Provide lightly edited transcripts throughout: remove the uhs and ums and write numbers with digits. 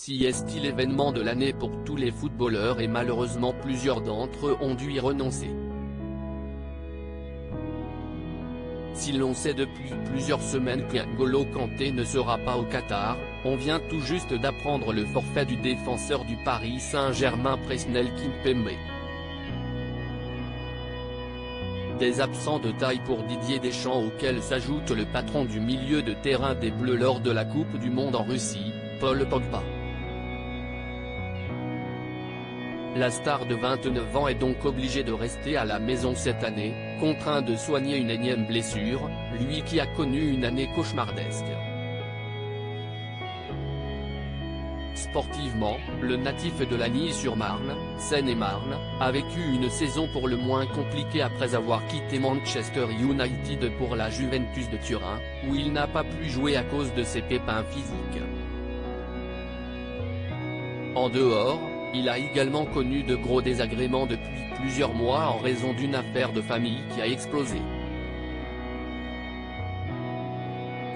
Si est l'événement de l'année pour tous les footballeurs et malheureusement plusieurs d'entre eux ont dû y renoncer. Si l'on sait depuis plusieurs semaines qu'N'Golo Kanté ne sera pas au Qatar, on vient tout juste d'apprendre le forfait du défenseur du Paris Saint-Germain Presnel Kimpembe. Des absents de taille pour Didier Deschamps auxquels s'ajoute le patron du milieu de terrain des Bleus lors de la Coupe du Monde en Russie, Paul Pogba. La star de 29 ans est donc obligé de rester à la maison cette année, contraint de soigner une énième blessure, lui qui a connu une année cauchemardesque. Sportivement, le natif de Lagny-sur-Marne, Seine-et-Marne, a vécu une saison pour le moins compliquée après avoir quitté Manchester United pour la Juventus de Turin, où il n'a pas pu jouer à cause de ses pépins physiques. En dehors, il a également connu de gros désagréments depuis plusieurs mois en raison d'une affaire de famille qui a explosé.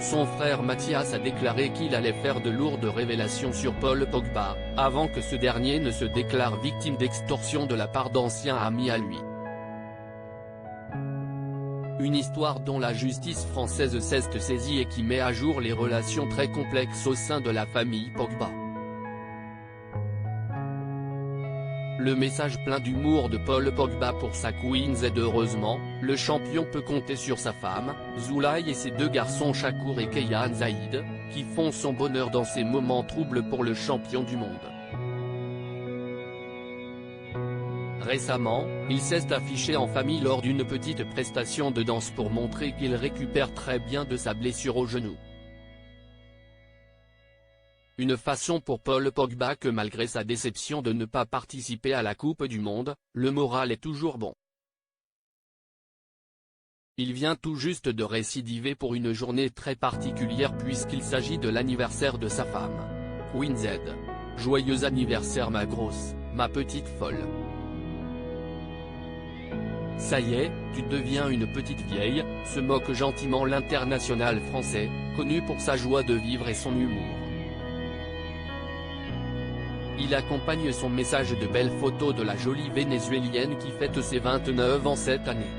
Son frère Mathias a déclaré qu'il allait faire de lourdes révélations sur Paul Pogba, avant que ce dernier ne se déclare victime d'extorsion de la part d'anciens amis à lui. Une histoire dont la justice française s'est saisie et qui met à jour les relations très complexes au sein de la famille Pogba. Le message plein d'humour de Paul Pogba pour sa Queens est heureusement, le champion peut compter sur sa femme, Zulay et ses deux garçons Shakur et Keyan Zaïd, qui font son bonheur dans ces moments troubles pour le champion du monde. Récemment, il s'est affiché en famille lors d'une petite prestation de danse pour montrer qu'il récupère très bien de sa blessure au genou. Une façon pour Paul Pogba que malgré sa déception de ne pas participer à la Coupe du Monde, le moral est toujours bon. Il vient tout juste de récidiver pour une journée très particulière puisqu'il s'agit de l'anniversaire de sa femme. Queen Z. Joyeux anniversaire ma grosse, ma petite folle. Ça y est, tu deviens une petite vieille, se moque gentiment l'international français, connu pour sa joie de vivre et son humour. Il accompagne son message de belles photos de la jolie vénézuélienne qui fête ses 29 ans cette année.